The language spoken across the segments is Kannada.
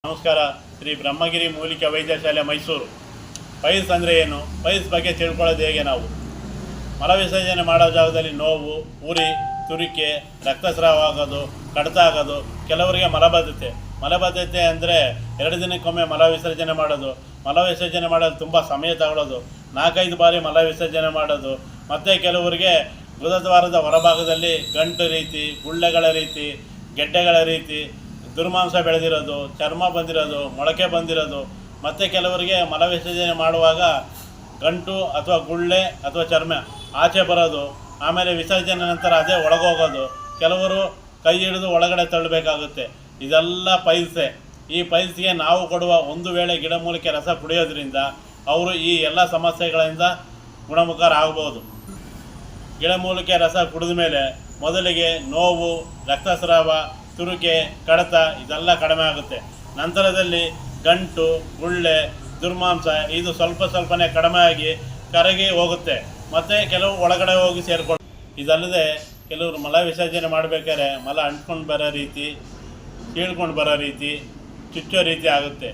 ನಮಸ್ಕಾರ. ಶ್ರೀ ಬ್ರಹ್ಮಗಿರಿ ಮೂಲಿಕೆ ವೈದ್ಯಶಾಲೆ ಮೈಸೂರು. ಪೈಲ್ಸ್ ಅಂದರೆ ಏನು, ಪೈಲ್ಸ್ ಬಗ್ಗೆ ತಿಳ್ಕೊಳ್ಳೋದು ಹೇಗೆ? ನಾವು ಮಲ ವಿಸರ್ಜನೆ ಮಾಡೋ ಜಾಗದಲ್ಲಿ ನೋವು, ಉರಿ, ತುರಿಕೆ, ರಕ್ತಸ್ರಾವ ಆಗೋದು, ಕಡಿತ ಆಗೋದು, ಕೆಲವರಿಗೆ ಮಲಬದ್ಧತೆ ಅಂದರೆ 2 ದಿನಕ್ಕೊಮ್ಮೆ ಮಲ ವಿಸರ್ಜನೆ ಮಾಡೋದು. ಮಲ ವಿಸರ್ಜನೆ ಮಾಡೋದು ತುಂಬ ಸಮಯ ತಗೊಳ್ಳೋದು, 4-5 ಬಾರಿ ಮಲ ವಿಸರ್ಜನೆ ಮಾಡೋದು. ಮತ್ತು ಕೆಲವರಿಗೆ ಗುದದ್ವಾರದ ಹೊರಭಾಗದಲ್ಲಿ ಗಂಟು ರೀತಿ, ಗುಳ್ಳೆಗಳ ರೀತಿ, ಗೆಡ್ಡೆಗಳ ರೀತಿ, ದುರ್ಮಾಂಸ ಬೆಳೆದಿರೋದು, ಚರ್ಮ ಬಂದಿರೋದು, ಮೊಳಕೆ ಬಂದಿರೋದು. ಮತ್ತು ಕೆಲವರಿಗೆ ಮಲ ವಿಸರ್ಜನೆ ಮಾಡುವಾಗ ಗಂಟು ಅಥವಾ ಗುಳ್ಳೆ ಅಥವಾ ಚರ್ಮ ಆಚೆ ಬರೋದು, ಆಮೇಲೆ ವಿಸರ್ಜನೆ ನಂತರ ಅದೇ ಒಳಗೋಗೋದು. ಕೆಲವರು ಕೈ ಹಿಡಿದು ಒಳಗಡೆ ತಳ್ಳಬೇಕಾಗುತ್ತೆ. ಇದೆಲ್ಲ ಪೈಲ್ಸೆ. ಈ ಪೈಲ್ಸ್ಗೆ ನಾವು ಕೊಡುವ ಒಂದು ವೇಳೆ ಗಿಡಮೂಲಿಕೆ ರಸ ಕುಡಿಯೋದ್ರಿಂದ ಅವರು ಈ ಎಲ್ಲ ಸಮಸ್ಯೆಗಳಿಂದ ಗುಣಮುಖರಾಗಬಹುದು. ಗಿಡಮೂಲಿಕೆ ರಸ ಕುಡಿದ ಮೇಲೆ ಮೊದಲಿಗೆ ನೋವು, ರಕ್ತಸ್ರಾವ, ತುರಿಕೆ, ಕಡಿತ ಇದೆಲ್ಲ ಕಡಿಮೆ ಆಗುತ್ತೆ. ನಂತರದಲ್ಲಿ ಗಂಟು, ಗುಳ್ಳೆ, ದುರ್ಮಾಂಸ ಇದು ಸ್ವಲ್ಪನೇ ಕಡಿಮೆ ಆಗಿ ಕರಗಿ ಹೋಗುತ್ತೆ. ಮತ್ತು ಕೆಲವು ಒಳಗಡೆ ಹೋಗಿ ಸೇರಿಕೊಳ್ಳ. ಇದಲ್ಲದೆ ಕೆಲವರು ಮಲ ವಿಸರ್ಜನೆ ಮಾಡಬೇಕಾದ್ರೆ ಮಲ ಅಂಟ್ಕೊಂಡು ಬರೋ ರೀತಿ, ಕೀಳ್ಕೊಂಡು ಬರೋ ರೀತಿ, ಚುಚ್ಚೋ ರೀತಿ ಆಗುತ್ತೆ.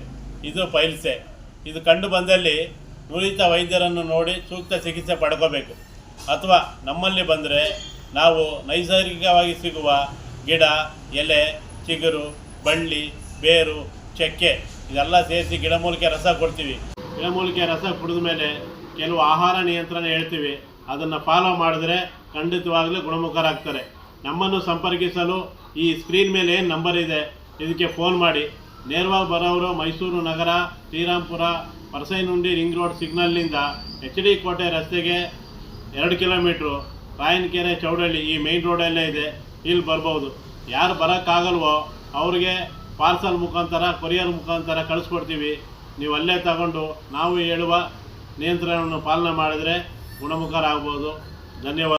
ಇದು ಪೈಲ್ಸೆ. ಇದು ಕಂಡು ಬಂದಲ್ಲಿ ನುರಿತ ವೈದ್ಯರನ್ನು ನೋಡಿ ಸೂಕ್ತ ಚಿಕಿತ್ಸೆ ಪಡ್ಕೋಬೇಕು. ಅಥವಾ ನಮ್ಮಲ್ಲಿ ಬಂದರೆ ನಾವು ನೈಸರ್ಗಿಕವಾಗಿ ಸಿಗುವ ಗಿಡ, ಎಲೆ, ಚಿಗುರು, ಬಳ್ಳಿ, ಬೇರು, ಚಕ್ಕೆ ಇದೆಲ್ಲ ಸೇರಿಸಿ ಗಿಡಮೂಲಿಕೆ ರಸ ಕೊಡ್ತೀವಿ. ಗಿಡಮೂಲಿಕೆ ರಸ ಕುಡಿದ ಮೇಲೆ ಕೆಲವು ಆಹಾರ ನಿಯಂತ್ರಣ ಹೇಳ್ತೀವಿ. ಅದನ್ನು ಫಾಲೋ ಮಾಡಿದ್ರೆ ಖಂಡಿತವಾಗಲೂ ಗುಣಮುಖರಾಗ್ತಾರೆ. ನಮ್ಮನ್ನು ಸಂಪರ್ಕಿಸಲು ಈ ಸ್ಕ್ರೀನ್ ಮೇಲೆ ಏನು ನಂಬರ್ ಇದೆ ಇದಕ್ಕೆ ಫೋನ್ ಮಾಡಿ. ನೇರವಾಗಿ ಬರೋರು ಮೈಸೂರು ನಗರ, ಶ್ರೀರಾಮ್ಪುರ, ಪರಸೈನುಂಡಿ ರಿಂಗ್ ರೋಡ್ ಸಿಗ್ನಲ್ನಿಂದ HD ಕೋಟೆ ರಸ್ತೆಗೆ 2 ಕಿಲೋಮೀಟ್ರು, ರಾಯನಕೆರೆ, ಚೌಡಳ್ಳಿ ಈ ಮೇನ್ ರೋಡಲ್ಲೇ ಇದೆ. ಇಲ್ಲಿ ಬರ್ಬೋದು. ಯಾರು ಬರೋಕ್ಕಾಗಲ್ವೋ ಅವ್ರಿಗೆ ಪಾರ್ಸಲ್ ಮುಖಾಂತರ, ಕೊರಿಯರ್ ಮುಖಾಂತರ ಕಳಿಸ್ಕೊಡ್ತೀವಿ. ನೀವು ಅಲ್ಲೇ ತಗೊಂಡು ನಾವು ಹೇಳುವ ನಿಯಂತ್ರಣವನ್ನು ಪಾಲನೆ ಮಾಡಿದರೆ ಗುಣಮುಖರಾಗ್ಬೋದು. ಧನ್ಯವಾದ.